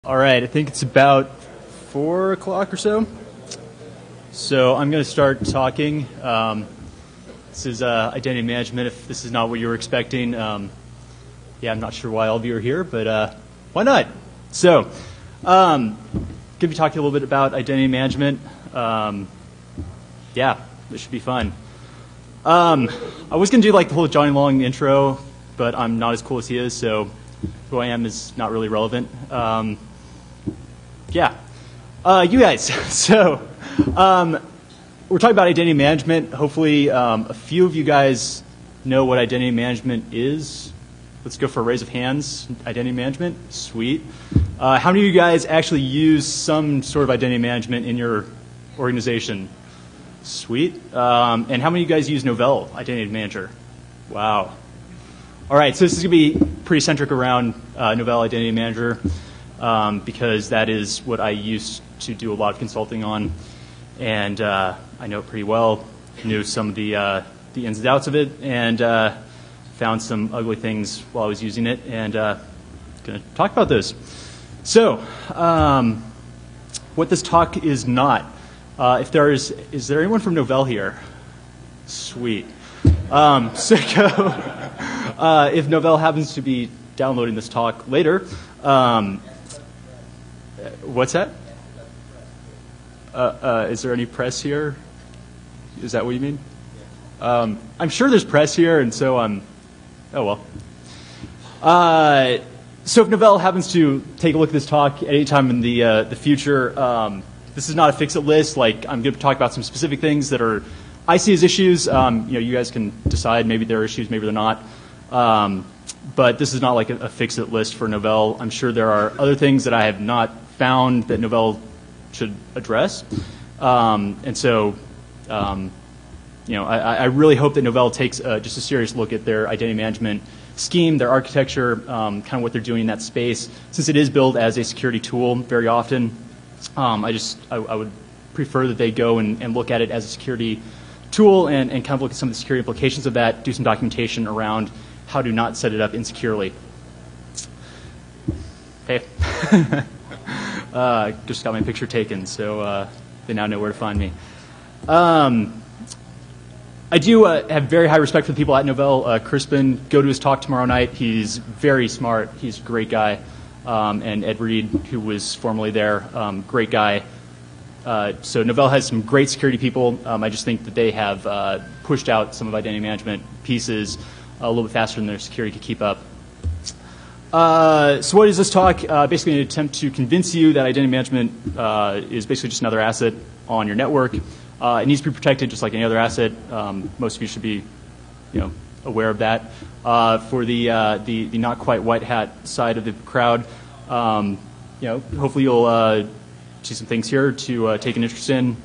All right, I think it's about 4 o'clock or so. So I'm going to start talking. This is identity management, if this is not what you were expecting. Yeah, I'm not sure why all of you are here, but why not? So, going to be talking a little bit about identity management. Yeah, this should be fun. I was going to do like the whole Johnny Long intro, but I'm not as cool as he is, so who I am is not really relevant. Yeah. You guys, so we're talking about identity management. Hopefully a few of you guys know what identity management is. Let's go for a raise of hands. Identity management, sweet. How many of you guys actually use some sort of identity management in your organization? Sweet. And how many of you guys use Novell Identity Manager? Wow. All right, so this is going to be pretty centric around Novell Identity Manager because that is what I used to do a lot of consulting on, and I know it pretty well. Knew some of the ins and outs of it, and found some ugly things while I was using it, and going to talk about those. So, what this talk is not. Is there anyone from Novell here? Sweet. Sicko. If Novell happens to be downloading this talk later, what's that? Is there any press here? Is that what you mean? I'm sure there's press here, and so oh well. So if Novell happens to take a look at this talk at any time in the future, this is not a fix-it list. Like, I'm going to talk about some specific things that are I see as issues. You guys can decide. Maybe they're issues, maybe they're not. But this is not like a fix-it list for Novell. I'm sure there are other things that I have not found that Novell should address. And so, I really hope that Novell takes just a serious look at their identity management scheme, their architecture, kind of what they're doing in that space. Since it is billed as a security tool very often, I would prefer that they go and look at it as a security tool and kind of look at some of the security implications of that, do some documentation around how to not set it up insecurely. Hey. Just got my picture taken, so they now know where to find me. I do have very high respect for the people at Novell. Crispin, go to his talk tomorrow night. He's very smart. He's a great guy. And Ed Reed, who was formerly there, great guy. So Novell has some great security people. I just think that they have pushed out some of identity management pieces a little bit faster than their security could keep up. So what is this talk? Basically an attempt to convince you that identity management is basically just another asset on your network. It needs to be protected just like any other asset. Most of you should be aware of that. For the not quite white hat side of the crowd, hopefully you'll see some things here to take an interest in.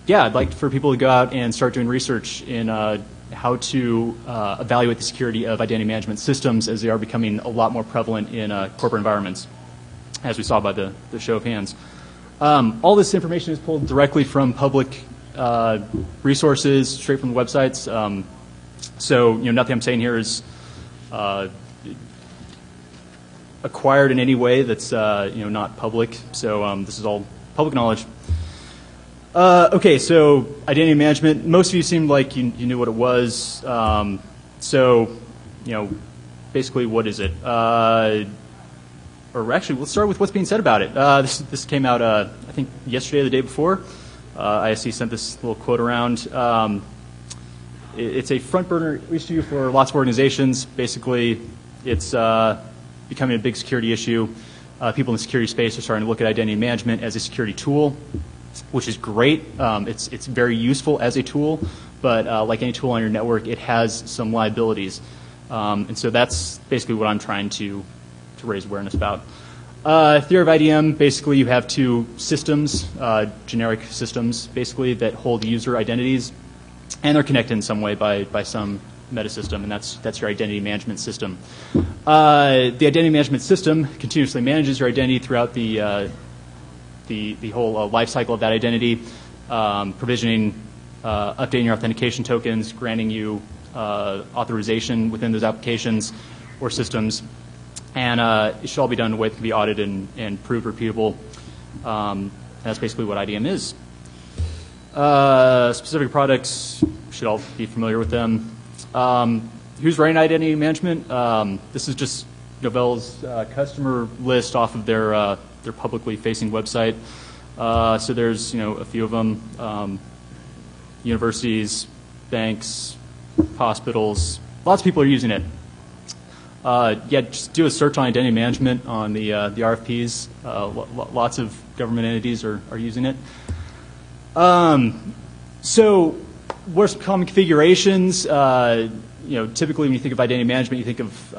Yeah, I'd like for people to go out and start doing research in how to evaluate the security of identity management systems as they are becoming a lot more prevalent in corporate environments, as we saw by the show of hands. All this information is pulled directly from public resources, straight from the websites. So nothing I'm saying here is acquired in any way that's not public. So this is all public knowledge. Okay, so identity management. Most of you seemed like you knew what it was. Basically, what is it? Or actually, let's start with what's being said about it. This came out, I think, yesterday or the day before. ISC sent this little quote around. It's a front burner issue for lots of organizations. Basically, it's becoming a big security issue. People in the security space are starting to look at identity management as a security tool, which is great. It's very useful as a tool, but like any tool on your network, it has some liabilities. And so that's basically what I'm trying to raise awareness about. Theory of IDM, basically you have two systems, generic systems, basically, that hold user identities, and they're connected in some way by some metasystem, and that's your identity management system. The identity management system continuously manages your identity throughout the whole life cycle of that identity, provisioning, updating your authentication tokens, granting you authorization within those applications or systems. And it should all be done in a way that can be audited and proved repeatable. That's basically what IDM is. Specific products, should all be familiar with them. Who's running identity management? This is just Novell's customer list off of their publicly facing website. So there's a few of them: universities, banks, hospitals. Lots of people are using it. Yeah, just do a search on identity management on the RFPs. Lots of government entities are using it. So what are some common configurations? Typically when you think of identity management, you think of,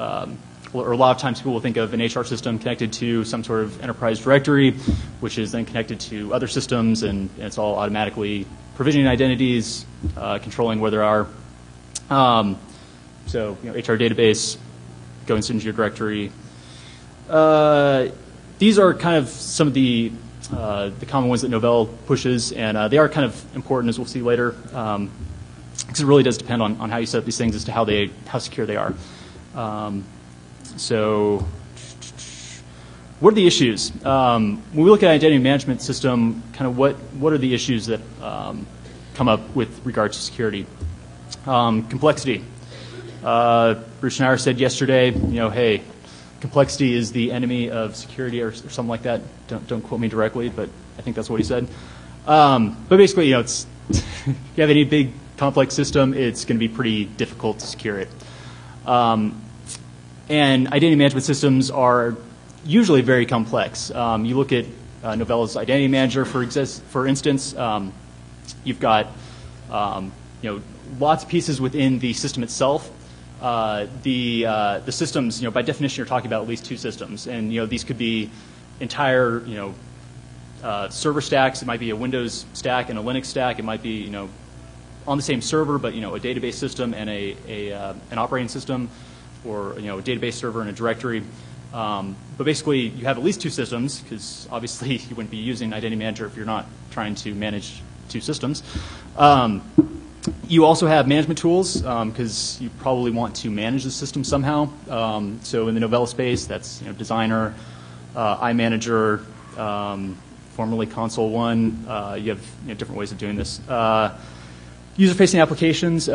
or a lot of times people will think of an HR system connected to some sort of enterprise directory, which is then connected to other systems, and it's all automatically provisioning identities, controlling where there are. So HR database, go into your directory. These are kind of some of the common ones that Novell pushes, and they are kind of important, as we'll see later, because it really does depend on how you set up these things as to how secure they are. So what are the issues? When we look at identity management system, kind of what are the issues that come up with regard to security? Complexity. Bruce Schneier said yesterday, hey, complexity is the enemy of security, or something like that. Don't quote me directly, but I think that's what he said. But basically, it's if you have any big complex system, it's going to be pretty difficult to secure it. And identity management systems are usually very complex. You look at Novell's Identity Manager, for instance. You've got lots of pieces within the system itself. The systems, by definition, you're talking about at least two systems, and these could be entire, server stacks. It might be a Windows stack and a Linux stack. It might be, on the same server, but a database system and an operating system, or a database server and a directory. But basically, you have at least two systems, because obviously you wouldn't be using Identity Manager if you're not trying to manage two systems. You also have management tools, because you probably want to manage the system somehow. So in the Novell space, that's Designer, iManager, formerly Console One. You have different ways of doing this. User-facing applications.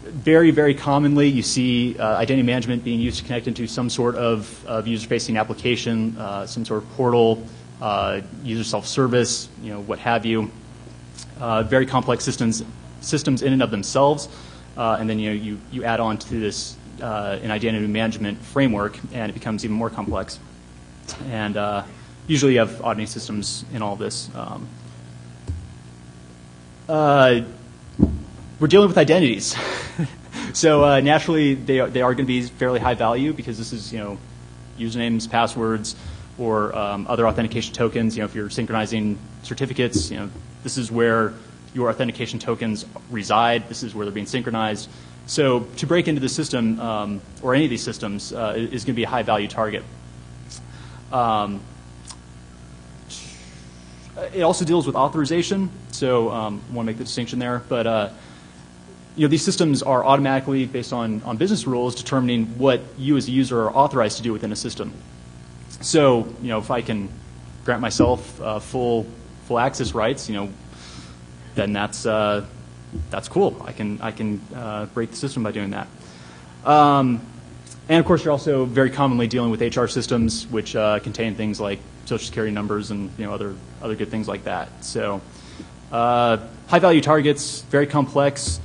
Very, very commonly, you see identity management being used to connect into some sort of user-facing application, some sort of portal, user self-service, what have you. Very complex systems in and of themselves, and then you add on to this an identity management framework, and it becomes even more complex. And usually, you have auditing systems in all this. We're dealing with identities. So naturally, they are going to be fairly high value, because this is usernames, passwords, or other authentication tokens. If you're synchronizing certificates, this is where your authentication tokens reside. This is where they're being synchronized. So to break into the system, or any of these systems, is going to be a high value target. It also deals with authorization. So I want to make the distinction there, but these systems are automatically, based on business rules, determining what you as a user are authorized to do within a system. So, if I can grant myself full access rights, then that's cool. I can break the system by doing that. And of course, you're also very commonly dealing with HR systems, which contain things like social security numbers and other good things like that. So, high value targets, very complex.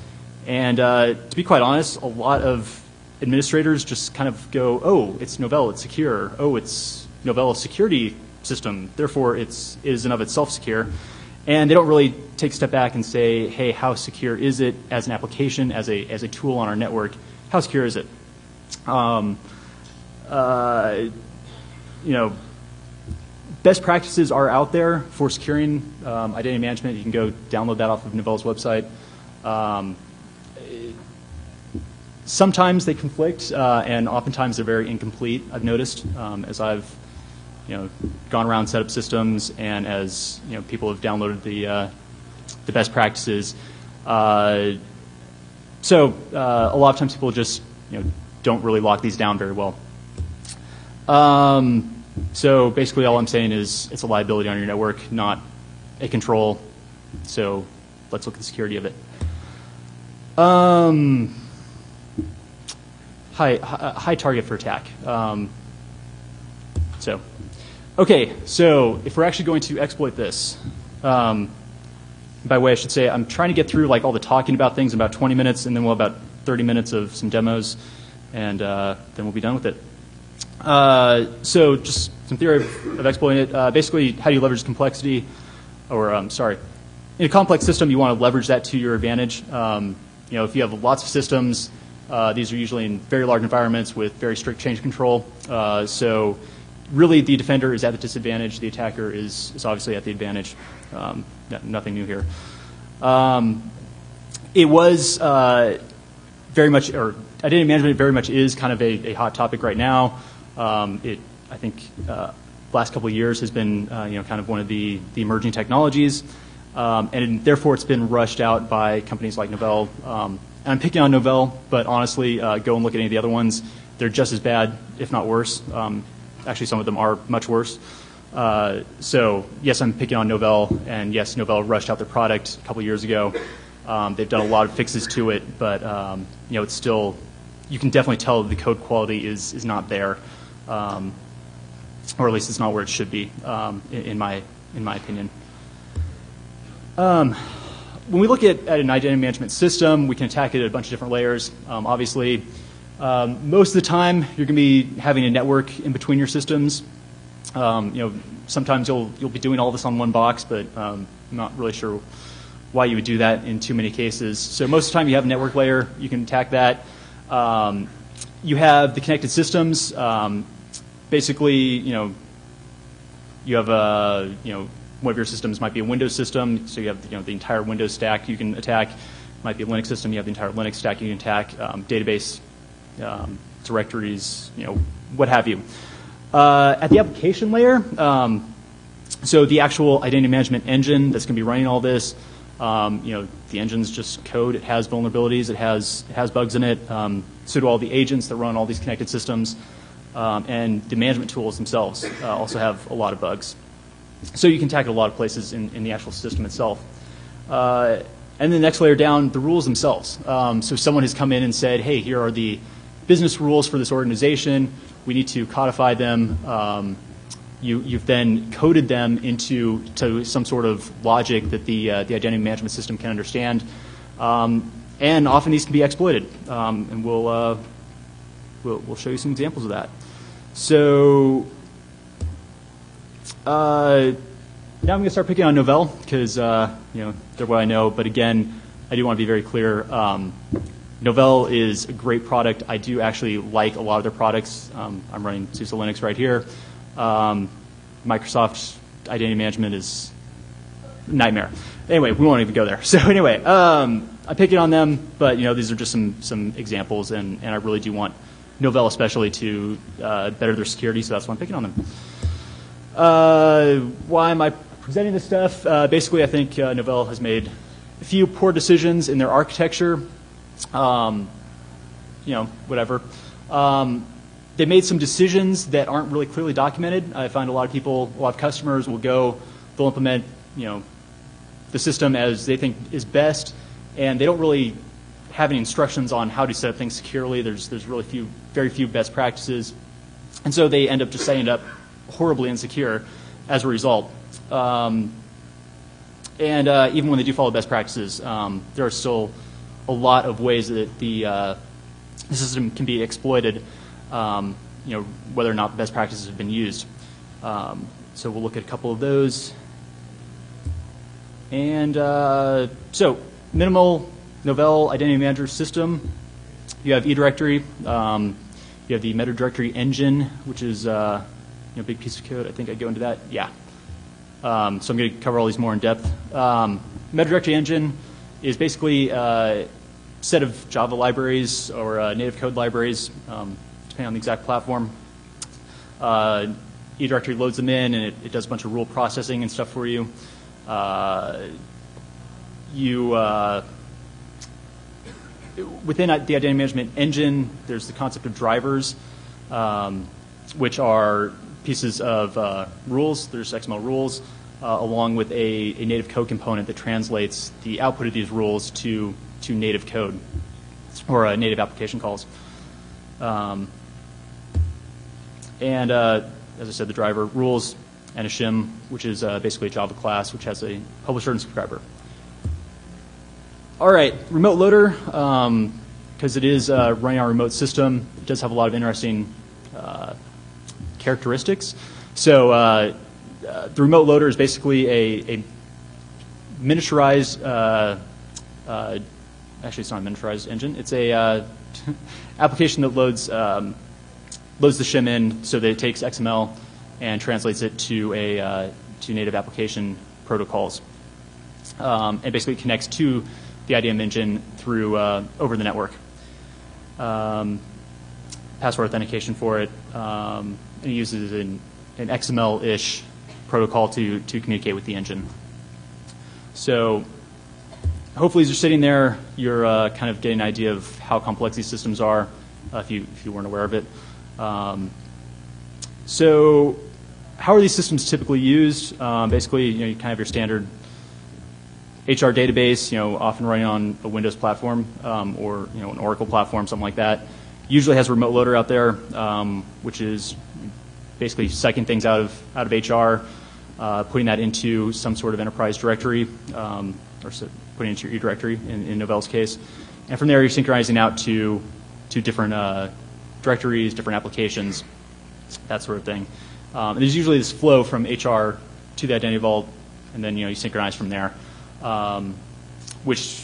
And to be quite honest, a lot of administrators just kind of go, oh, it's Novell, it's secure. Oh, it's Novell security system, therefore it is in of itself secure. And they don't really take a step back and say, hey, how secure is it as an application, as a tool on our network? How secure is it? Best practices are out there for securing identity management. You can go download that off of Novell's website. Sometimes they conflict, and oftentimes they're very incomplete, I've noticed, as I've gone around set up systems, and as people have downloaded the best practices. So a lot of times people just don't really lock these down very well. So basically all I'm saying is it's a liability on your network, not a control. So let's look at the security of it. High target for attack. Okay, so if we're actually going to exploit this, by the way, I should say I'm trying to get through like all the talking about things in about 20 minutes, and then we'll have about 30 minutes of some demos, and then we'll be done with it. So just some theory of exploiting it. Basically, how do you leverage complexity? Or, sorry. In a complex system, you want to leverage that to your advantage. If you have lots of systems, these are usually in very large environments with very strict change control. So really, the defender is at the disadvantage. The attacker is obviously at the advantage. Nothing new here. It was very much, or identity management very much is kind of a hot topic right now. I think last couple of years has been kind of one of the emerging technologies, and therefore it's been rushed out by companies like Novell. And I'm picking on Novell, but honestly, go and look at any of the other ones. They're just as bad, if not worse. Actually, some of them are much worse. So yes, I'm picking on Novell, and yes, Novell rushed out their product a couple of years ago. They've done a lot of fixes to it, but it's still, you can definitely tell the code quality is not there, or at least it's not where it should be, in my opinion. When we look at an identity management system, we can attack it at a bunch of different layers. Obviously, most of the time you're going to be having a network in between your systems. Sometimes you'll be doing all this on one box, but I'm not really sure why you would do that in too many cases. So most of the time you have a network layer, you can attack that. You have the connected systems. Basically, you have one of your systems might be a Windows system, so you have the entire Windows stack you can attack. It might be a Linux system, you have the entire Linux stack you can attack. Database, directories, what have you. At the application layer, so the actual identity management engine that's going to be running all this, the engine's just code. It has vulnerabilities. It has bugs in it. So do all the agents that run all these connected systems, and the management tools themselves also have a lot of bugs. So you can attack it a lot of places in the actual system itself. And then the next layer down, the rules themselves. So someone has come in and said, hey, here are the business rules for this organization. We need to codify them. You've then coded them into some sort of logic that the identity management system can understand. And often these can be exploited. And we'll show you some examples of that. So now I'm going to start picking on Novell because they're what I know. But again, I do want to be very clear. Novell is a great product. I do actually like a lot of their products. I'm running SUSE Linux right here. Microsoft identity management is a nightmare. Anyway, we won't even go there. So anyway, I'm picking on them, but these are just some examples, and I really do want Novell especially to better their security, so that's why I'm picking on them. Why am I presenting this stuff? Basically, I think Novell has made a few poor decisions in their architecture. Whatever. They made some decisions that aren't really clearly documented. I find a lot of customers will they'll implement, the system as they think is best, and they don't really have any instructions on how to set up things securely. There's really very few best practices, and so they end up just setting it up horribly insecure as a result. And even when they do follow best practices, there are still a lot of ways that the system can be exploited, whether or not the best practices have been used. So we'll look at a couple of those. And so minimal Novell identity manager system. You have eDirectory. You have the meta directory engine, which is a big piece of code. I think I'd go into that. Yeah. So I'm going to cover all these more in depth. Meta directory engine is basically a set of Java libraries or native code libraries, depending on the exact platform. eDirectory loads them in, and it does a bunch of rule processing and stuff for you. Within the identity management engine, there's the concept of drivers. which are pieces of rules. There's XML rules, along with a native code component that translates the output of these rules to native code or native application calls. And as I said, the driver rules and a shim, which is basically a Java class, which has a publisher and subscriber. All right, remote loader, because it is running on a remote system, it does have a lot of interesting characteristics. So the remote loader is basically a miniaturized, actually it's not a miniaturized engine, it's a application that loads the shim in so that it takes XML and translates it to native application protocols, and basically connects to the IDM engine through over the network. Password authentication for it, and it uses an XML-ish protocol to communicate with the engine. So hopefully as you're sitting there, you're kind of getting an idea of how complex these systems are, if you weren't aware of it. So how are these systems typically used? Basically, you kind of have your standard HR database, often running on a Windows platform or an Oracle platform, something like that. Usually has a remote loader out there, which is basically sucking things out of HR, putting that into some sort of enterprise directory, or putting it into your E directory in Novell's case, and from there you're synchronizing out to different directories, different applications, that sort of thing. And there's usually this flow from HR to the Identity Vault, and then you synchronize from there, which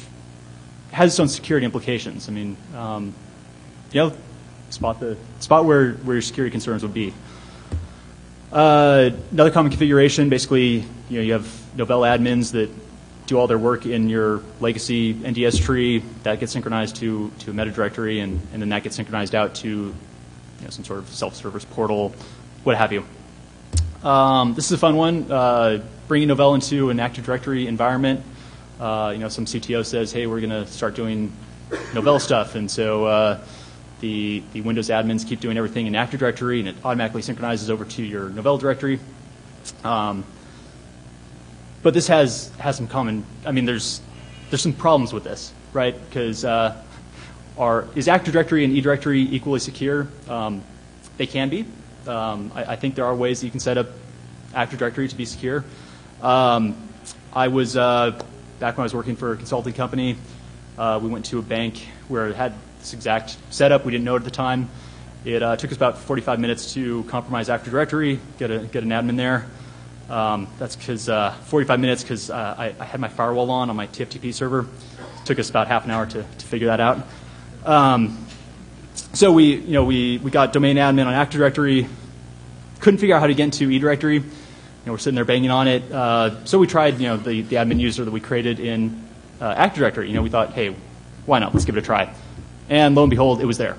has its own security implications. I mean, spot where your security concerns would be. Another common configuration, basically, you have Novell admins that do all their work in your legacy NDS tree. That gets synchronized to a meta directory, and then that gets synchronized out to some sort of self-service portal, what have you. This is a fun one, bringing Novell into an Active Directory environment. Some CTO says, hey, we're going to start doing Novell stuff, and so the Windows admins keep doing everything in Active Directory, and it automatically synchronizes over to your Novell directory. But this has some common. I mean, there's some problems with this, right? Because is Active Directory and E directory equally secure? They can be. I think there are ways that you can set up Active Directory to be secure. I was back when I was working for a consulting company. We went to a bank where it had this exact setup. We didn't know it at the time. It took us about 45 minutes to compromise Active Directory, get an admin there. That's because 45 minutes because I had my firewall on my TFTP server. It took us about half an hour to figure that out. So we got domain admin on Active Directory. Couldn't figure out how to get into E directory. We're sitting there banging on it. So we tried the admin user that we created in Active Directory. We thought, hey, why not? Let's give it a try. And lo and behold, it was there.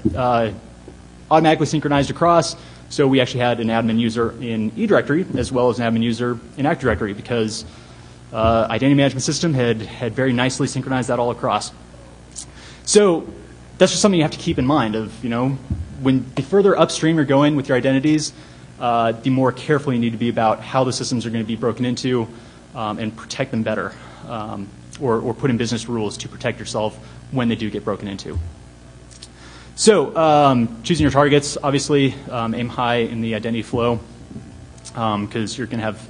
Automatically synchronized across. So we actually had an admin user in E directory as well as an admin user in Active Directory because Identity Management System had very nicely synchronized that all across. So that's just something you have to keep in mind of, when the further upstream you're going with your identities, the more careful you need to be about how the systems are going to be broken into and protect them better, or put in business rules to protect yourself when they do get broken into. So choosing your targets, obviously, aim high in the identity flow because you're going to have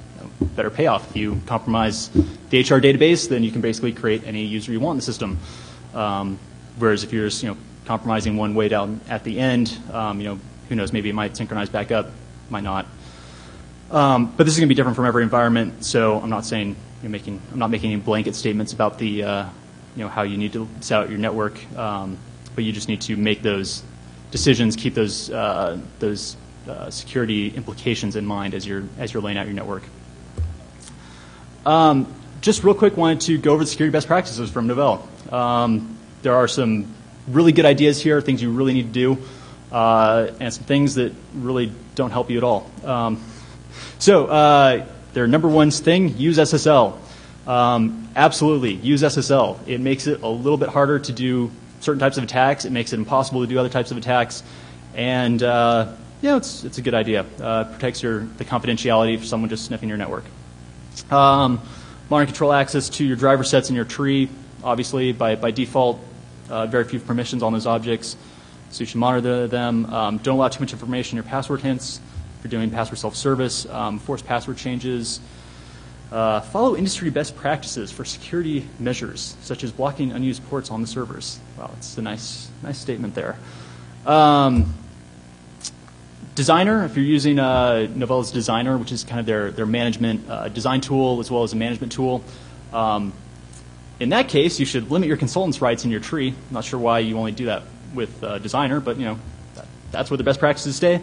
better payoff. If you compromise the HR database, then you can basically create any user you want in the system. Whereas if you're just compromising one way down at the end, who knows, maybe it might synchronize back up, might not. But this is going to be different from every environment, so I'm not saying I'm not making any blanket statements about the how you need to set out your network. But you just need to make those decisions, keep those security implications in mind as you're laying out your network. Just real quick, wanted to go over the security best practices from Novell. There are some really good ideas here, things you really need to do, and some things that really don't help you at all. So their number one thing, use SSL. Absolutely, use SSL. It makes it a little bit harder to do certain types of attacks. It makes it impossible to do other types of attacks. And it's a good idea. Protects the confidentiality for someone just sniffing your network. Monitoring control access to your driver sets in your tree. Obviously, by default, very few permissions on those objects, so you should monitor them. Don't allow too much information in your password hints. If you're doing password self-service, force password changes. Follow industry best practices for security measures, such as blocking unused ports on the servers. Wow, it's a nice statement there. Designer, if you're using Novella's Designer, which is kind of their management design tool as well as a management tool, in that case, you should limit your consultants' rights in your tree. I'm not sure why you only do that with Designer, but that's where the best practices stay.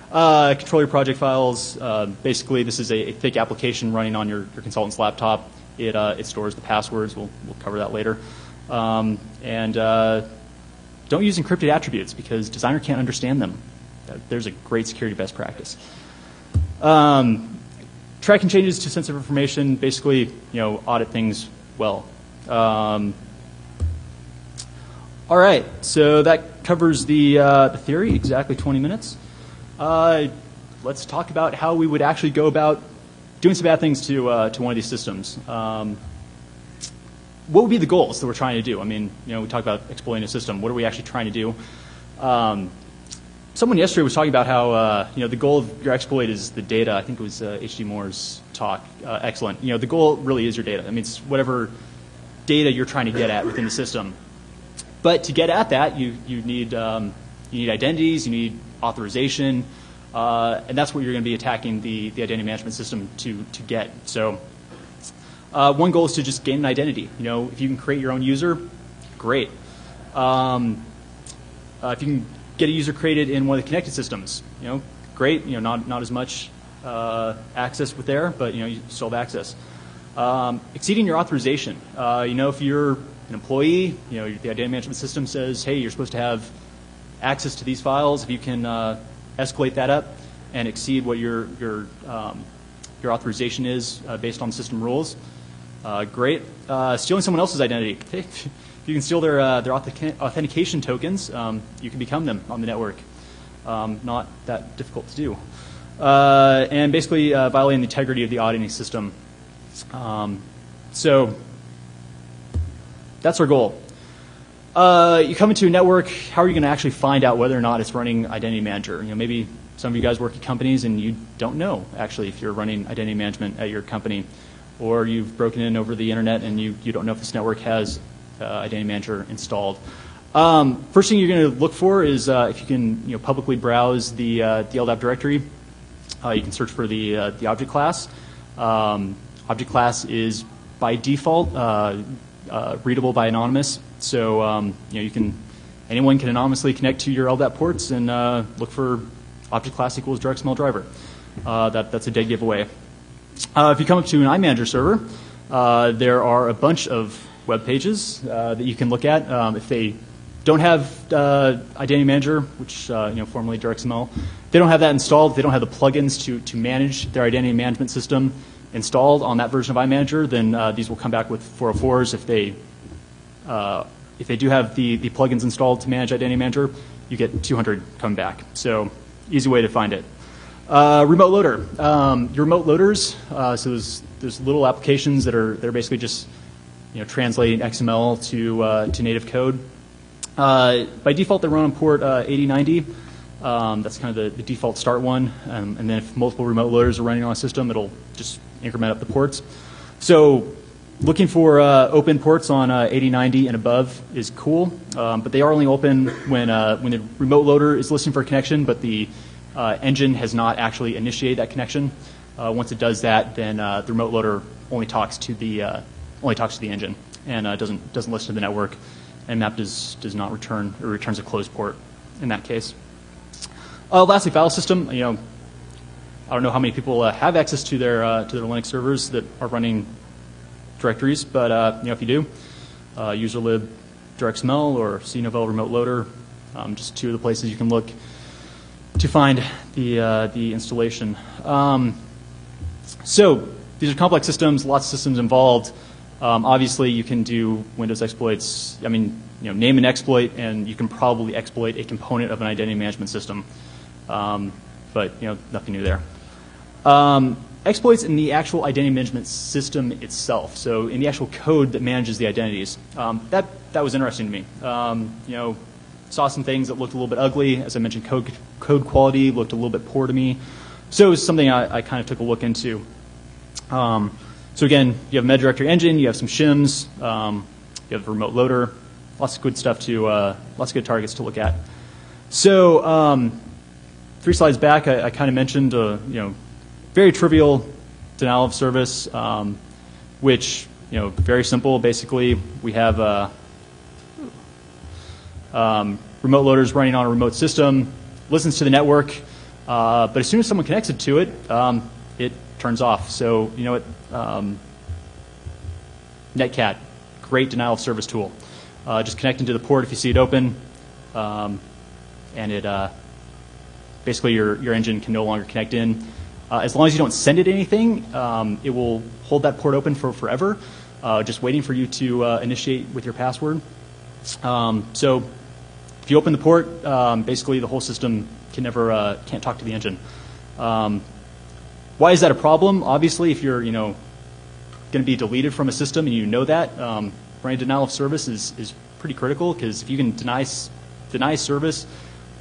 Control your project files. Basically, this is a thick application running on your consultant's laptop. It stores the passwords. We'll cover that later. And don't use encrypted attributes because Designer can't understand them. There's a great security best practice. Tracking changes to sensitive information. Basically, audit things well. All right, so that covers the theory. Exactly 20 minutes. Let's talk about how we would actually go about doing some bad things to one of these systems. What would be the goals that we're trying to do? I mean, we talk about exploiting a system. What are we actually trying to do? Someone yesterday was talking about how the goal of your exploit is the data. I think it was H.D. Moore's talk. Excellent. The goal really is your data. I mean, it's whatever data you're trying to get at within the system. But to get at that, you need identities, you need authorization, and that's what you're going to be attacking the identity management system to get. So one goal is to just gain an identity. If you can create your own user, great. If you can get a user created in one of the connected systems, great. Not as much access with there, but you still have access. Exceeding your authorization. If you're an employee, the identity management system says, hey, you're supposed to have access to these files. If you can escalate that up and exceed what your authorization is based on system rules, great. Stealing someone else's identity. Hey, if you can steal their authentication tokens, you can become them on the network. Not that difficult to do. And basically violating the integrity of the auditing system. So that's our goal. You come into a network, how are you going to actually find out whether or not it's running Identity Manager? Maybe some of you guys work at companies and you don't know, actually, if you're running identity management at your company. Or you've broken in over the internet and you don't know if this network has Identity Manager installed. First thing you're going to look for is if you can publicly browse the LDAP directory. You can search for the object class. Object class is, by default, readable by anonymous. So anyone can anonymously connect to your LDAP ports and look for object class equals direct-XML driver. That's a dead giveaway. If you come up to an iManager server, there are a bunch of web pages that you can look at. If they don't have Identity Manager, which formerly direct-XML, they don't have that installed. If they don't have the plugins to manage their identity management system installed on that version of iManager, then these will come back with 404s. If they do have the plugins installed to manage Identity Manager, you get 200 coming back. So easy way to find it. Remote loader. Your remote loaders, so there's little applications that are basically just translating XML to native code. By default, they run on port 8090. That's kind of the default start one. And then if multiple remote loaders are running on a system, it'll just increment up the ports. So looking for open ports on 8090 and above is cool, but they are only open when the remote loader is listening for a connection, but the engine has not actually initiated that connection. Once it does that, then the remote loader only talks to the engine and doesn't listen to the network, and map does not return, or returns a closed port in that case. Lastly, file system. I don't know how many people have access to their Linux servers that are running directories, but if you do, userlib direct-XML or cnovell remote loader, just two of the places you can look to find the installation. So these are complex systems, lots of systems involved. Obviously, you can do Windows exploits. Name an exploit, and you can probably exploit a component of an identity management system. but nothing new there. Exploits in the actual identity management system itself. So in the actual code that manages the identities. That was interesting to me. Saw some things that looked a little bit ugly. As I mentioned, code quality looked a little bit poor to me. So it was something I kind of took a look into. So again, you have a meta directory engine, you have some shims, you have a remote loader, lots of good stuff lots of good targets to look at. So 3 slides back, I kind of mentioned, very trivial denial of service, which, very simple. Basically, we have remote loaders running on a remote system, listens to the network, but as soon as someone connects it to it, it turns off. So, Netcat, great denial of service tool. Just connect into the port if you see it open, and it basically your engine can no longer connect in. As long as you don't send it anything, it will hold that port open for forever, just waiting for you to initiate with your password. So if you open the port, basically the whole system can't talk to the engine. Why is that a problem? Obviously, if you're going to be deleted from a system and you know that, running denial of service is pretty critical, because if you can deny service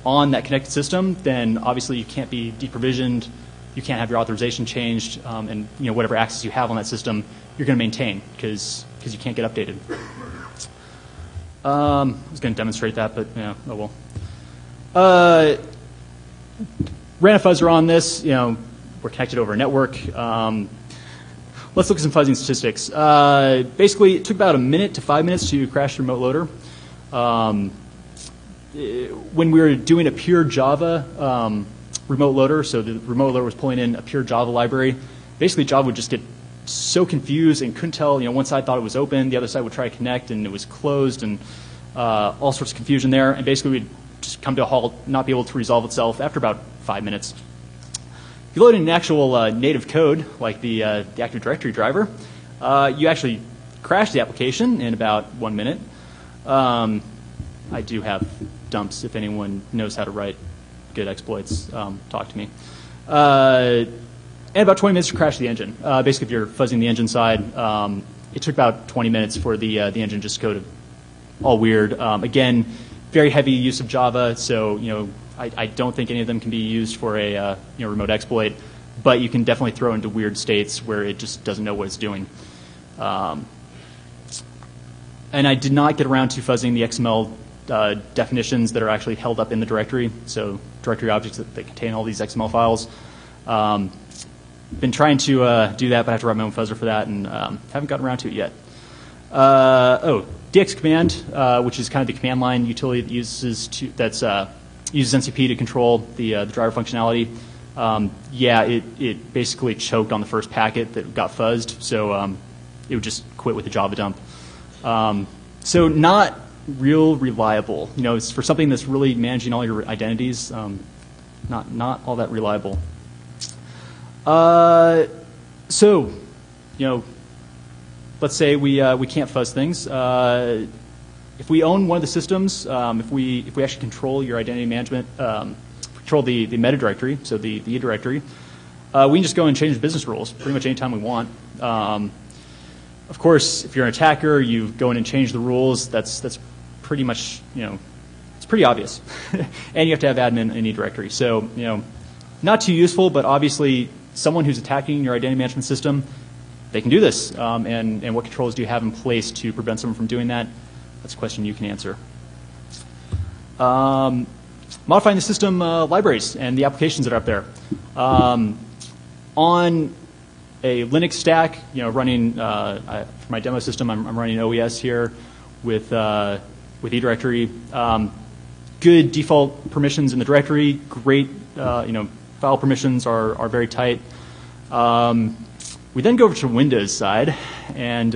on that connected system, then obviously you can't be deprovisioned. You can't have your authorization changed, and whatever access you have on that system, you're going to maintain because you can't get updated. I was going to demonstrate that, but oh well. Ran a fuzzer on this. We're connected over a network. Let's look at some fuzzing statistics. Basically, it took about 1 minute to 5 minutes to crash the remote loader. When we were doing a pure Java remote loader, so the remote loader was pulling in a pure Java library, basically Java would just get so confused and couldn't tell, one side thought it was open, the other side would try to connect and it was closed, and all sorts of confusion there, and basically we'd just come to a halt, not be able to resolve itself after about 5 minutes. If you load in an actual native code, like the Active Directory driver, you actually crash the application in about 1 minute. I do have dumps if anyone knows how to write good exploits. Talk to me. And about 20 minutes to crash the engine. Basically, if you're fuzzing the engine side, it took about 20 minutes for the engine just to go to all weird. Again, very heavy use of Java, so I don't think any of them can be used for a remote exploit, but you can definitely throw into weird states where it just doesn't know what it's doing. And I did not get around to fuzzing the XML definitions that are actually held up in the directory, so directory objects that contain all these XML files. Been trying to do that, but I have to write my own fuzzer for that, and haven't gotten around to it yet. DX command, which is kind of the command line utility that uses NCP to control the driver functionality. It basically choked on the first packet that got fuzzed, so it would just quit with a Java dump. So not real reliable. It's for something that's really managing all your identities. Not all that reliable. So, let's say we can't fuzz things. If we own one of the systems, if we actually control your identity management, control the meta directory, so the E directory, we can just go and change the business rules pretty much anytime we want. Of course, if you're an attacker, you go in and change the rules. That's pretty much, it's pretty obvious. And you have to have admin in E directory. So, not too useful, but obviously someone who's attacking your identity management system, they can do this. And what controls do you have in place to prevent someone from doing that? That's a question you can answer. Modifying the system libraries and the applications that are up there. On a Linux stack, running for my demo system, I'm running OES here with E directory. Good default permissions in the directory. Great, file permissions are very tight. We then go over to Windows side, and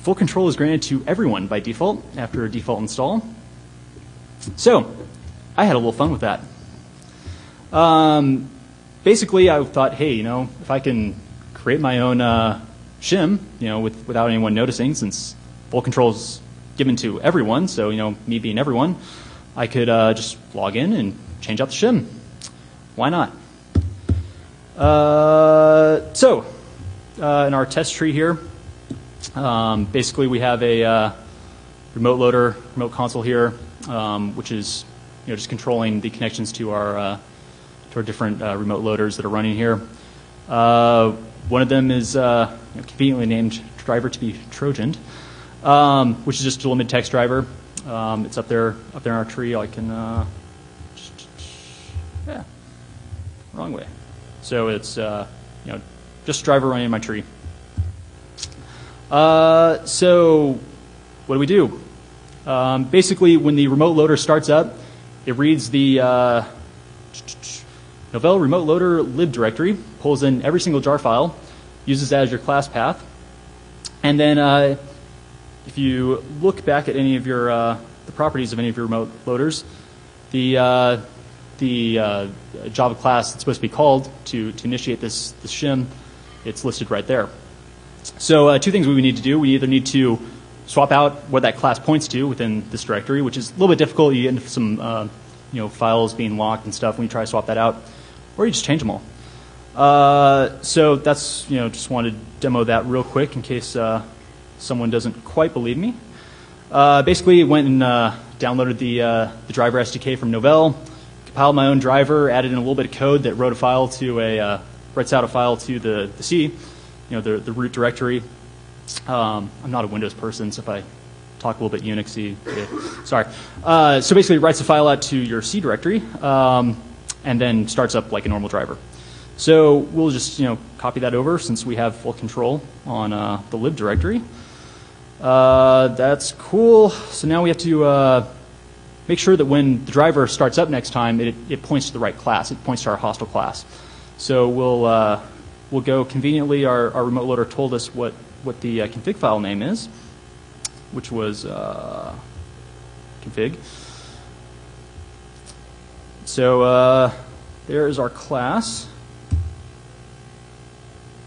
full control is granted to everyone by default after a default install. So I had a little fun with that. Basically, I thought, hey, if I can create my own shim, without anyone noticing, since full control is given to everyone, so me being everyone, I could just log in and change out the shim. Why not? In our test tree here, basically we have a remote loader, remote console here, which is just controlling the connections to our different remote loaders that are running here. One of them is conveniently named driver to be Trojaned, which is just a limited text driver. It's up there in our tree. I can yeah, wrong way. So it's just a driver running in my tree. So what do we do? Basically, when the remote loader starts up, it reads the Novell remote loader lib directory, pulls in every single jar file, uses that as your class path, and then if you look back at any of your the properties of any of your remote loaders, the Java class that's supposed to be called to initiate this shim, it's listed right there. So two things we would need to do. We either need to swap out what that class points to within this directory, which is a little bit difficult. You get into some files being locked and stuff when you try to swap that out, or you just change them all. So that's just wanted to demo that real quick in case someone doesn't quite believe me. Basically, went and downloaded the driver SDK from Novell, compiled my own driver, added in a little bit of code that wrote a file to writes out a file to the C, the root directory. I'm not a Windows person, so if I talk a little bit Unixy, sorry. So basically, it writes the file out to your C directory, and then starts up like a normal driver. So we'll just copy that over since we have full control on the lib directory. That's cool. So now we have to make sure that when the driver starts up next time, it points to the right class. It points to our hostile class. So we'll go conveniently. Our remote loader told us what the config file name is, which was config. So there is our class.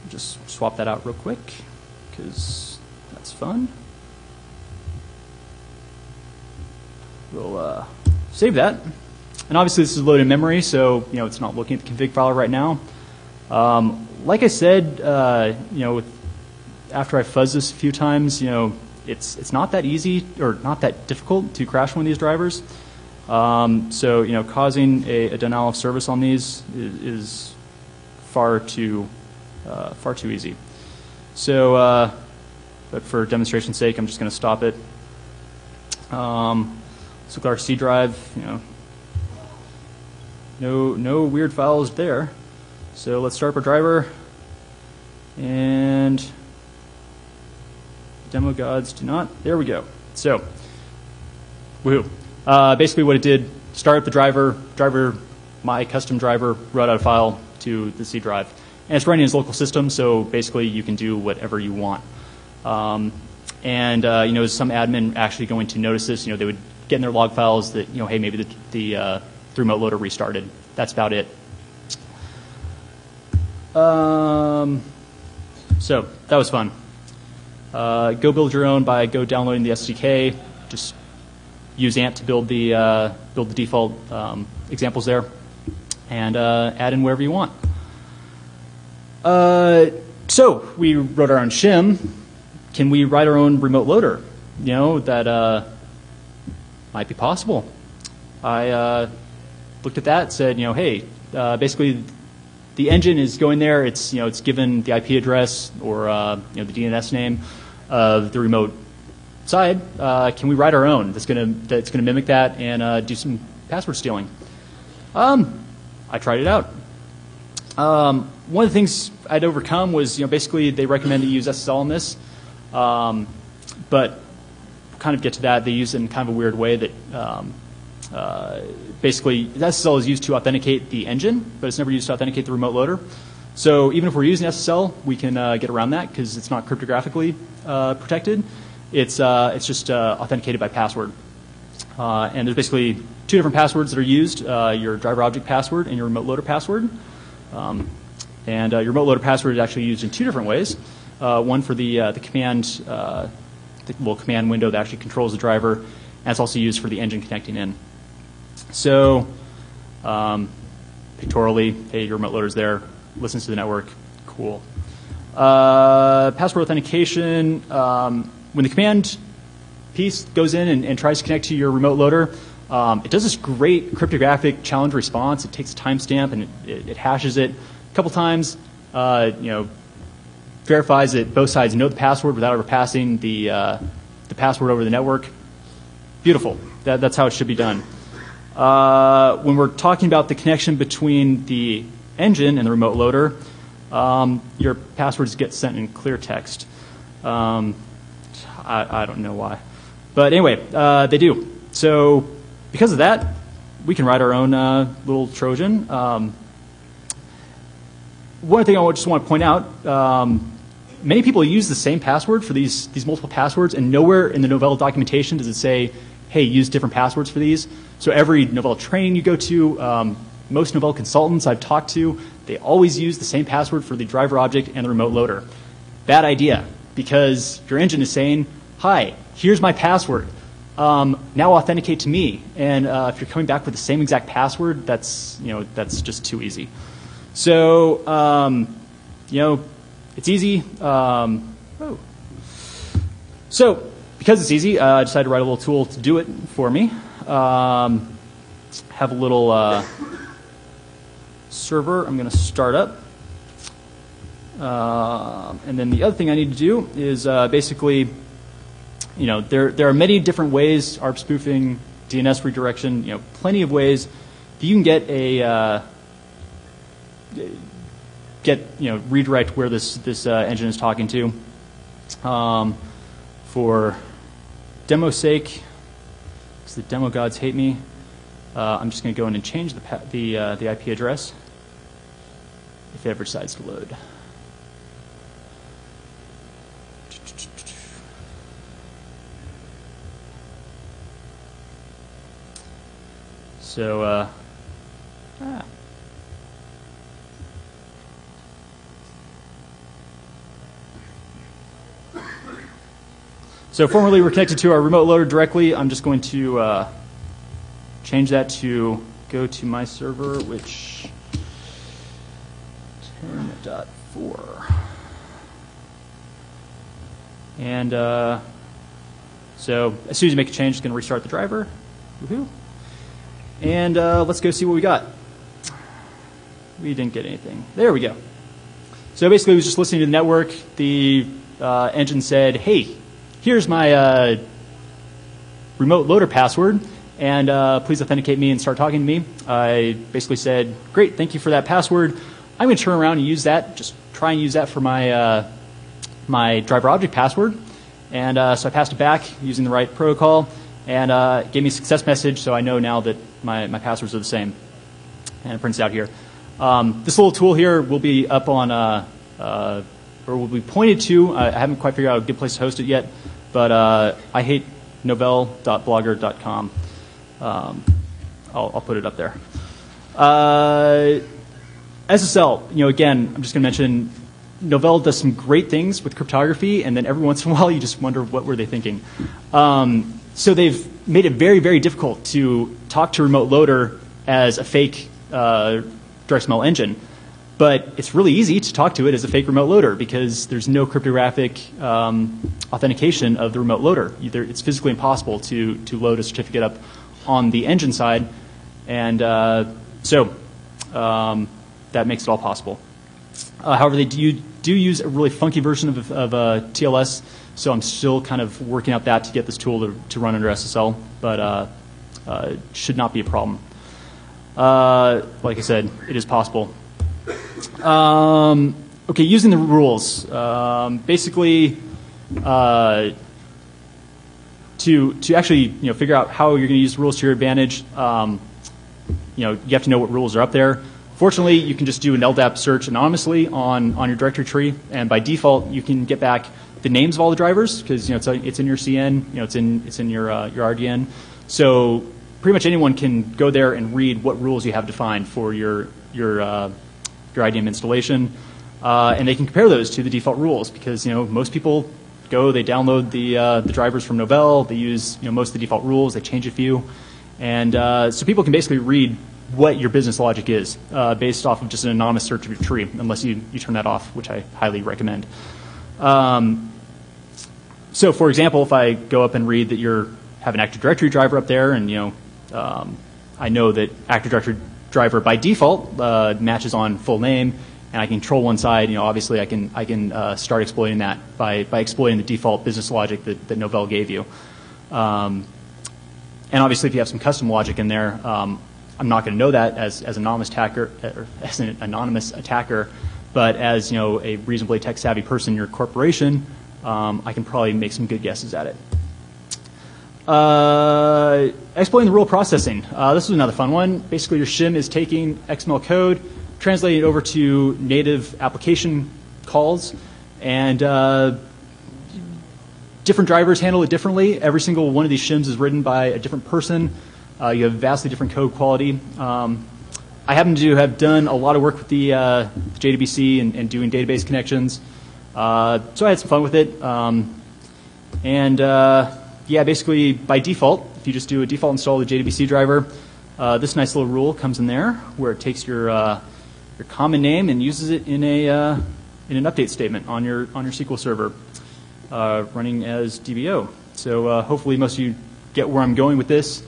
Just swap that out real quick because that's fun. We'll save that. And obviously this is loaded in memory, so it's not looking at the config file right now. Like I said, after I fuzzed this a few times, it's not that easy or not that difficult to crash one of these drivers. So causing a denial of service on these is far too easy. So, but for demonstration's sake, I'm just going to stop it. Let's look at our C drive. No weird files there. So let's start up our driver, and demo gods do not. There we go. So, woohoo! Basically, what it did: start up the driver, my custom driver, wrote out a file to the C drive, and it's running in its local system. So basically, you can do whatever you want. Is some admin actually going to notice this? They would get in their log files that hey, maybe the remote loader restarted. That's about it. So that was fun. Go build your own by go downloading the SDK. Just use Ant to build the default examples there, and add in wherever you want. So we wrote our own shim. Can we write our own remote loader? That might be possible. I looked at that, said, hey, basically the engine is going there. It's it's given the IP address or the DNS name of the remote side. Can we write our own that's gonna mimic that and do some password stealing? I tried it out. One of the things I'd overcome was basically they recommend to use SSL on this, but kind of get to that. They use it in kind of a weird way that basically SSL is used to authenticate the engine, but it's never used to authenticate the remote loader. So even if we're using SSL, we can get around that because it's not cryptographically protected. It's just authenticated by password. And there's basically two different passwords that are used: your driver object password and your remote loader password. Your remote loader password is actually used in two different ways. One for the command, the little command window that actually controls the driver, and it's also used for the engine connecting in. So pictorially, hey, your remote loader's there, listens to the network, cool. Password authentication, when the command piece goes in and tries to connect to your remote loader, it does this great cryptographic challenge response. It takes a timestamp and it hashes it a couple times, verifies that both sides know the password without ever passing the password over the network. Beautiful. That's how it should be done. When we're talking about the connection between the engine and the remote loader, your passwords get sent in clear text. I don't know why. But anyway, they do. So because of that, we can write our own little Trojan. One thing I just want to point out, many people use the same password for these multiple passwords, and nowhere in the Novell documentation does it say, hey, use different passwords for these. So every Novell training you go to, most Novell consultants I've talked to, they always use the same password for the driver object and the remote loader. Bad idea, because your engine is saying, hi, here's my password. Now authenticate to me. And if you're coming back with the same exact password, that's just too easy. So, it's easy. So, because it's easy, I decided to write a little tool to do it for me. Have a little server I'm going to start up. And then the other thing I need to do is basically, there are many different ways, ARP spoofing, DNS redirection, plenty of ways that you can redirect where this engine is talking to. For demo's sake, because the demo gods hate me, I'm just going to go in and change the IP address if it ever decides to load. So, So formerly we're connected to our remote loader directly. I'm just going to change that to go to my server, which 10.4. And so as soon as you make a change, it's going to restart the driver. Woohoo. And let's go see what we got. We didn't get anything. There we go. So basically, it was just listening to the network. The engine said, hey, here's my remote loader password, and please authenticate me and start talking to me. I basically said, great, thank you for that password. I'm going to turn around and use that, just try and use that for my, my driver object password. And so I passed it back using the right protocol, and it gave me a success message, so I know now that my passwords are the same. And it prints out here. This little tool here will be up on, or will be pointed to, I haven't quite figured out a good place to host it yet, but I hate novell.blogger.com. I'll put it up there. SSL, again, I'm just going to mention, Novell does some great things with cryptography, and then every once in a while you just wonder what were they thinking. So they've made it very, very difficult to talk to remote loader as a fake DirectML engine. But it's really easy to talk to it as a fake remote loader because there's no cryptographic authentication of the remote loader. It's physically impossible to load a certificate up on the engine side. And so that makes it all possible. However, they do use a really funky version of TLS, so I'm still kind of working out that to get this tool to run under SSL, but it should not be a problem. Like I said, it is possible. Okay, using the rules. Basically, to actually figure out how you're going to use rules to your advantage, you have to know what rules are up there. Fortunately, you can just do an LDAP search anonymously on your directory tree, and by default, you can get back the names of all the drivers because it's in your CN, it's in your RDN. So pretty much anyone can go there and read what rules you have defined for your IDM installation, and they can compare those to the default rules because most people they download the drivers from Novell, they use most of the default rules, they change a few, and so people can basically read what your business logic is based off of just an anonymous search of your tree, unless you turn that off, which I highly recommend. So, for example, if I go up and read that you have an Active Directory driver up there, and I know that Active Directory driver by default matches on full name, and I can control one side. Obviously, I can start exploiting that by exploiting the default business logic that Novell gave you. And obviously, if you have some custom logic in there, I'm not going to know that as an anonymous attacker, but as a reasonably tech-savvy person in your corporation, I can probably make some good guesses at it. Exploiting the rule processing. This is another fun one. Basically, your shim is taking XML code, translating it over to native application calls, and different drivers handle it differently. Every single one of these shims is written by a different person. You have vastly different code quality. I happen to have done a lot of work with the JDBC and doing database connections, so I had some fun with it. Yeah, basically by default, if you just do a default install of the JDBC driver, this nice little rule comes in there where it takes your common name and uses it in an update statement on your SQL server, running as DBO. So hopefully most of you get where I'm going with this.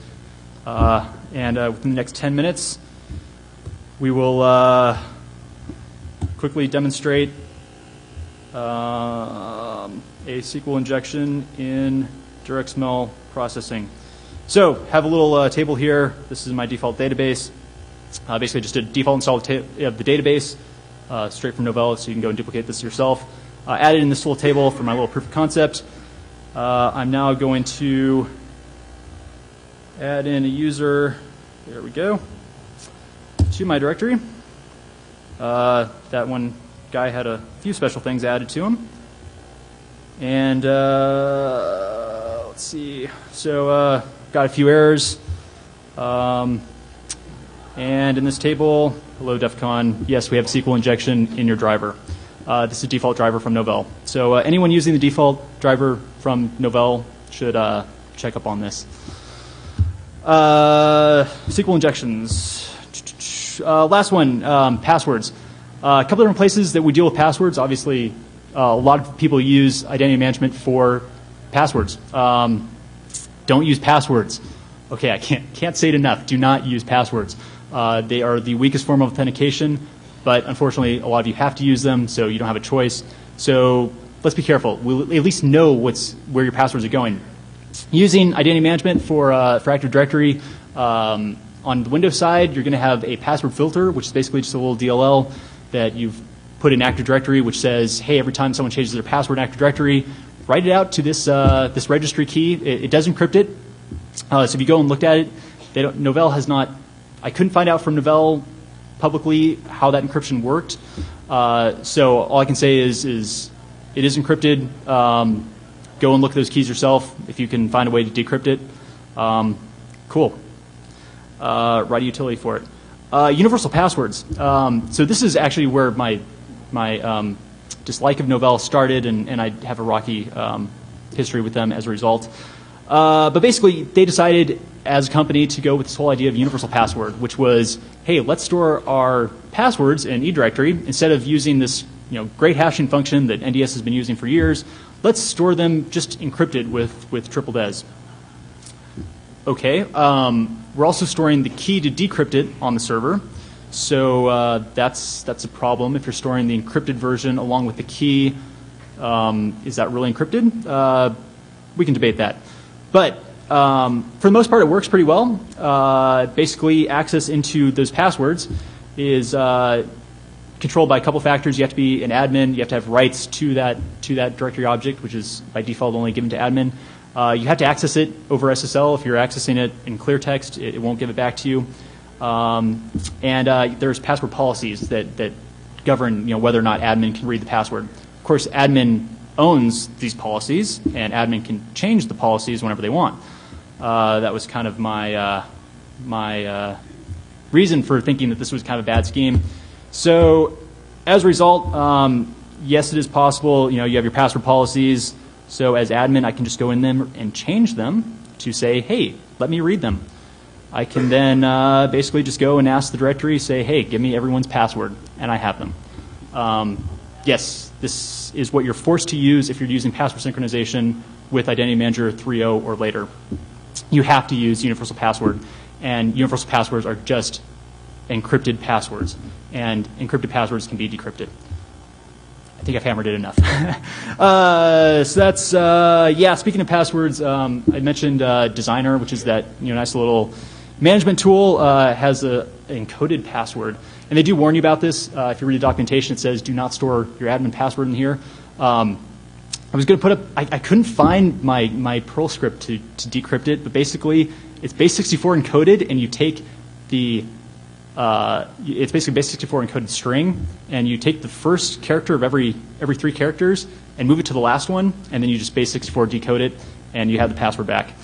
And within the next 10 minutes, we will quickly demonstrate a SQL injection in DirXML processing. So have a little table here. This is my default database. Basically just a default install of the database straight from Novell, so you can go and duplicate this yourself. Add it in this little table for my little proof of concept. I'm now going to add in a user, there we go, to my directory. That one guy had a few special things added to him. And let's see, so got a few errors. And in this table, hello DEFCON, yes, we have SQL injection in your driver. This is a default driver from Novell. So anyone using the default driver from Novell should check up on this. SQL injections. Last one, passwords. A couple different places that we deal with passwords. Obviously, a lot of people use identity management for passwords. Don't use passwords. Okay, I can't say it enough. Do not use passwords. They are the weakest form of authentication, but unfortunately, a lot of you have to use them, so you don't have a choice. So let's be careful. We'll at least know where your passwords are going. Using identity management for Active Directory, on the Windows side, you're going to have a password filter, which is basically just a little DLL that you've put in Active Directory, which says, hey, every time someone changes their password in Active Directory, write it out to this registry key. It does encrypt it. So if you go and look at it, Novell has not. I couldn't find out from Novell publicly how that encryption worked. So all I can say is it is encrypted. Go and look at those keys yourself if you can find a way to decrypt it. Cool. Write a utility for it. Universal passwords. So this is actually where my dislike of Novell started, and I have a rocky history with them as a result. But basically, they decided as a company to go with this whole idea of universal password, which was, hey, let's store our passwords in eDirectory instead of using this great hashing function that NDS has been using for years. Let's store them just encrypted with triple des. Okay, we're also storing the key to decrypt it on the server. So that's a problem. If you're storing the encrypted version along with the key, is that really encrypted? We can debate that. But for the most part, it works pretty well. Basically, access into those passwords is controlled by a couple factors. You have to be an admin. You have to have rights to that directory object, which is by default only given to admin. You have to access it over SSL. If you're accessing it in clear text, it won't give it back to you. And there's password policies that govern whether or not admin can read the password. Of course, admin owns these policies, and admin can change the policies whenever they want. That was kind of my reason for thinking that this was kind of a bad scheme. So as a result, yes, it is possible. You have your password policies. So as admin, I can just go in them and change them to say, hey, let me read them. I can then basically just go and ask the directory, say, hey, give me everyone's password, and I have them. Yes, this is what you're forced to use if you're using password synchronization with Identity Manager 3.0 or later. You have to use universal password, and universal passwords are just encrypted passwords, and encrypted passwords can be decrypted. I think I've hammered it enough. So that's, yeah, speaking of passwords, I mentioned Designer, which is that nice little management tool, has an encoded password. And they do warn you about this. If you read the documentation, it says do not store your admin password in here. I was going to put up, I couldn't find my Perl script to decrypt it, but basically it's base64 encoded, and you take the, it's basically base64 encoded string, and you take the first character of every 3 characters and move it to the last one, and then you just base64 decode it, and you have the password back.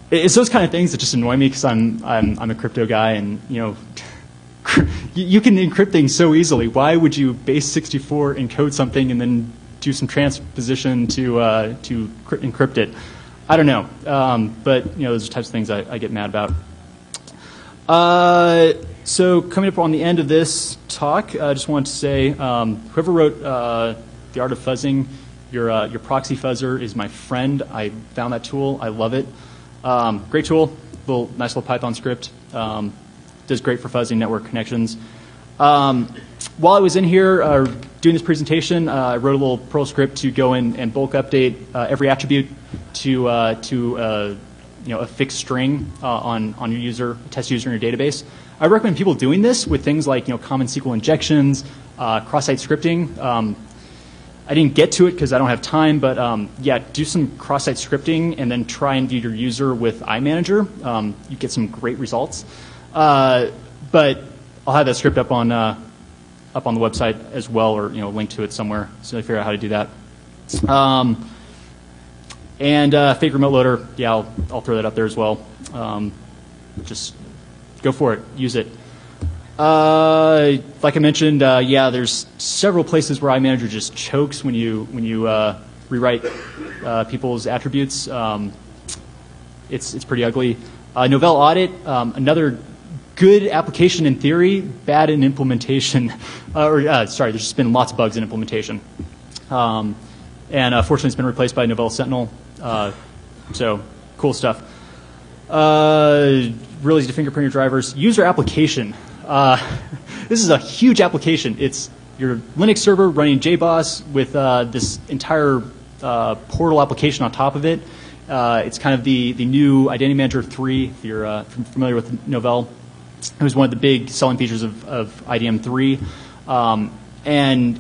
It's those kind of things that just annoy me because I'm a crypto guy, and you can encrypt things so easily. Why would you base64 encode something and then do some transposition to encrypt it? I don't know, but those are the types of things I get mad about. So coming up on the end of this talk, I just wanted to say, whoever wrote The Art of Fuzzing, your proxy fuzzer is my friend. I found that tool. I love it. Great tool. Nice little Python script. Does great for fuzzing network connections. While I was in here doing this presentation, I wrote a little Perl script to go in and bulk update every attribute to a fixed string on your user, test user in your database. I recommend people doing this with things like common SQL injections, cross-site scripting. I didn't get to it because I don't have time, but yeah, do some cross-site scripting and then try and view your user with iManager. You get some great results. But I'll have that script up on the website as well, or link to it somewhere, so I figure out how to do that. And fake remote loader, yeah, I'll throw that up there as well. Just go for it, use it. Like I mentioned, yeah, there's several places where iManager just chokes when you rewrite people's attributes. It's pretty ugly. Novell Audit, another good application in theory, bad in implementation. Sorry, there's just been lots of bugs in implementation. And fortunately, it's been replaced by Novell Sentinel. So cool stuff. Really easy to fingerprint your drivers. User application. This is a huge application. It's your Linux server running JBoss with this entire portal application on top of it. It's kind of the new Identity Manager 3, if you're familiar with Novell. It was one of the big selling features of IDM 3. And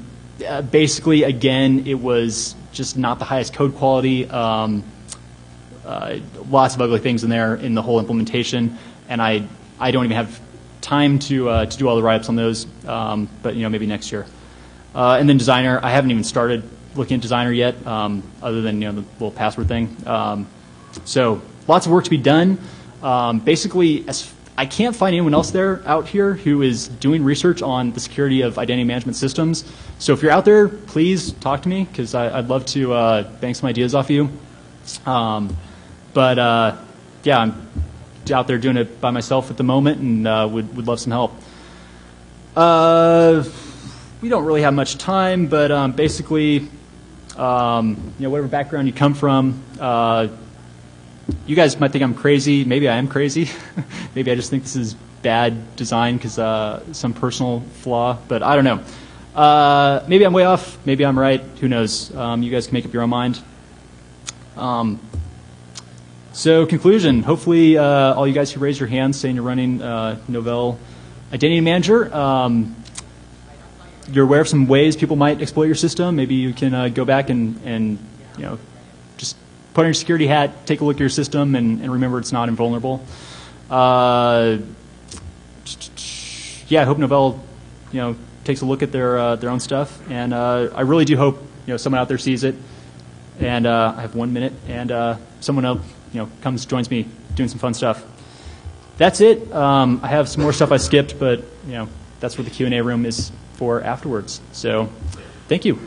basically, again, it was just not the highest code quality. Lots of ugly things in there in the whole implementation. And I don't even have time to do all the write-ups on those, but maybe next year. And then Designer, I haven't even started looking at Designer yet, other than the little password thing. So lots of work to be done. Basically, I can't find anyone else out here who is doing research on the security of identity management systems. So if you're out there, please talk to me because I'd love to bang some ideas off you. But yeah, I'm out there doing it by myself at the moment and would love some help. We don't really have much time, but basically, whatever background you come from, you guys might think I'm crazy. Maybe I am crazy. Maybe I just think this is bad design because some personal flaw, but I don't know. Maybe I'm way off. Maybe I'm right. Who knows? You guys can make up your own mind. So conclusion, hopefully all you guys who raised your hands saying you're running Novell Identity Manager, you're aware of some ways people might exploit your system. Maybe you can go back and just put on your security hat, take a look at your system, and remember it's not invulnerable. Yeah, I hope Novell takes a look at their own stuff, and I really do hope someone out there sees it. And I have 1 minute, and someone else comes joins me doing some fun stuff. That's it. I have some more stuff I skipped, but that's what the Q&A room is for afterwards. So, thank you.